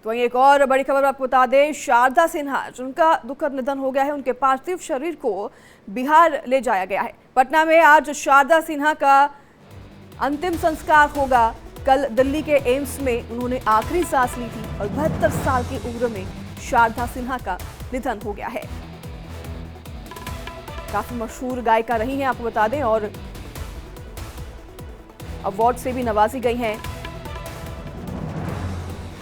वहीं एक और बड़ी खबर आपको बता दें, शारदा सिन्हा जिनका दुखद निधन हो गया है, उनके पार्थिव शरीर को बिहार ले जाया गया है। पटना में आज शारदा सिन्हा का अंतिम संस्कार होगा। कल दिल्ली के एम्स में उन्होंने आखिरी सांस ली थी और 72 साल की उम्र में शारदा सिन्हा का निधन हो गया है। काफी मशहूर गायिका रही हैं आपको बता दें और अवार्ड से भी नवाजी गई हैं।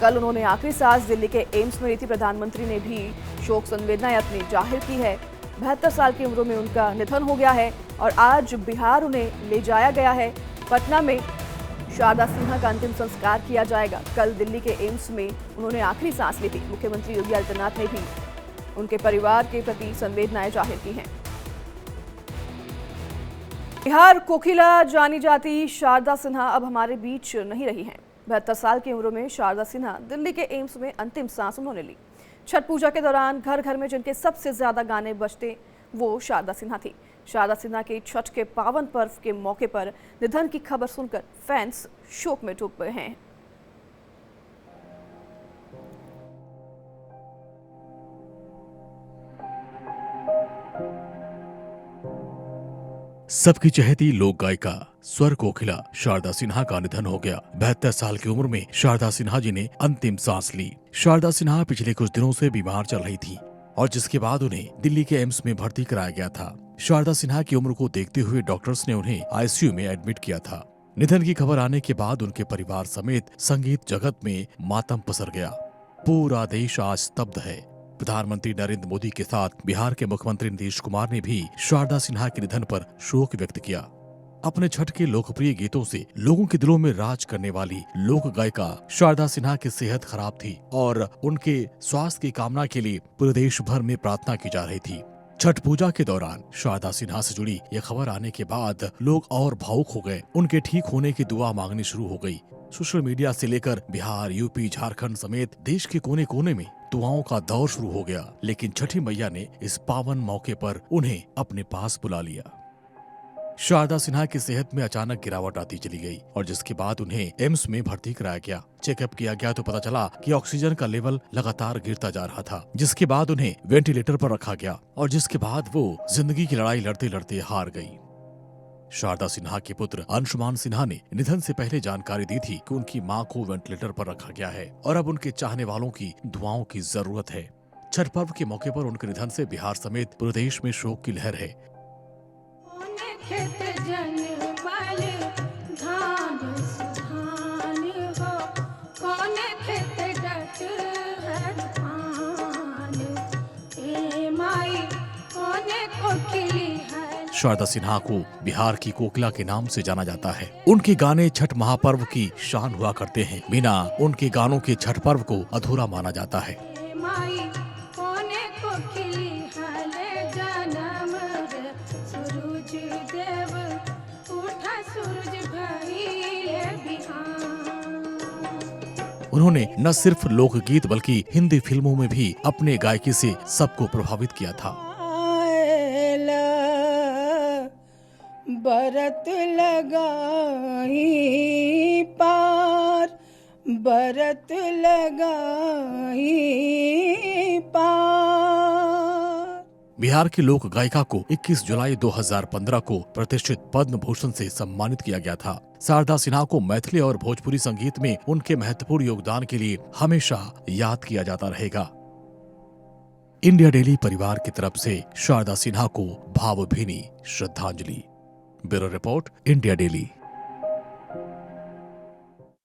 कल उन्होंने आखिरी सांस दिल्ली के एम्स में ली थी। प्रधानमंत्री ने भी शोक संवेदनाएं अपनी जाहिर की है। 72 साल की उम्र में उनका निधन हो गया है और आज बिहार उन्हें ले जाया गया है। पटना में शारदा सिन्हा का अंतिम संस्कार किया जाएगा। कल दिल्ली के एम्स में उन्होंने आखिरी सांस ली थी। मुख्यमंत्री योगी आदित्यनाथ ने भी उनके परिवार के प्रति संवेदनाएं जाहिर की हैं। बिहार कोकिला जानी जाती शारदा सिन्हा अब हमारे बीच नहीं रही हैं। 72 साल की उम्र में शारदा सिन्हा दिल्ली के एम्स में अंतिम सांस उन्होंने ली। छठ पूजा के दौरान घर घर में जिनके सबसे ज्यादा गाने बजते वो शारदा सिन्हा थी। शारदा सिन्हा के छठ के पावन पर्व के मौके पर निधन की खबर सुनकर फैंस शोक में डूब गए हैं। सबकी चहेती लोक गायिका स्वर कोकिला शारदा सिन्हा का निधन हो गया। 72 साल की उम्र में शारदा सिन्हा जी ने अंतिम सांस ली। शारदा सिन्हा पिछले कुछ दिनों से बीमार चल रही थी और जिसके बाद उन्हें दिल्ली के एम्स में भर्ती कराया गया था। शारदा सिन्हा की उम्र को देखते हुए डॉक्टर्स ने उन्हें आईसीयू में एडमिट किया था। निधन की खबर आने के बाद उनके परिवार समेत संगीत जगत में मातम पसर गया। पूरा देश आज स्तब्ध है। प्रधानमंत्री नरेंद्र मोदी के साथ बिहार के मुख्यमंत्री नीतीश कुमार ने भी शारदा सिन्हा के निधन पर शोक व्यक्त किया। अपने छठ के लोकप्रिय गीतों से लोगों के दिलों में राज करने वाली लोक गायिका शारदा सिन्हा की सेहत खराब थी और उनके स्वास्थ्य की कामना के लिए पूरे देश भर में प्रार्थना की जा रही थी। छठ पूजा के दौरान शारदा सिन्हा से जुड़ी यह खबर आने के बाद लोग और भावुक हो गए। उनके ठीक होने की दुआ मांगनी शुरू हो गई। सोशल मीडिया से लेकर बिहार, यूपी, झारखंड समेत देश के कोने कोने में दुआओं का दौर शुरू हो गया। लेकिन छठी मैया ने इस पावन मौके पर उन्हें अपने पास बुला लिया। शारदा सिन्हा की सेहत में अचानक गिरावट आती चली गई और जिसके बाद उन्हें एम्स में भर्ती कराया गया। चेकअप किया गया तो पता चला कि ऑक्सीजन का लेवल लगातार गिरता जा रहा था, जिसके बाद उन्हें वेंटिलेटर पर रखा गया और जिसके बाद वो जिंदगी की लड़ाई लड़ते लड़ते हार गई। शारदा सिन्हा के पुत्र अंशुमान सिन्हा ने निधन से पहले जानकारी दी थी कि उनकी मां को वेंटिलेटर पर रखा गया है और अब उनके चाहने वालों की दुआओं की जरूरत है। छठ पर्व के मौके पर उनके निधन से बिहार समेत पूरे देश में शोक की लहर है। शारदा सिन्हा को बिहार की कोकिला के नाम से जाना जाता है। उनके गाने छठ महापर्व की शान हुआ करते हैं। बिना उनके गानों के छठ पर्व को अधूरा माना जाता है। उन्होंने न सिर्फ लोकगीत बल्कि हिंदी फिल्मों में भी अपने गायकी से सबको प्रभावित किया था। बरत लगाई पार, बरत लगाई पार। बिहार की लोक गायिका को 21 जुलाई 2015 को प्रतिष्ठित पद्म भूषण से सम्मानित किया गया था। शारदा सिन्हा को मैथिली और भोजपुरी संगीत में उनके महत्वपूर्ण योगदान के लिए हमेशा याद किया जाता रहेगा। इंडिया डेली परिवार की तरफ से शारदा सिन्हा को भावभीनी श्रद्धांजलि। Bureau report, India daily.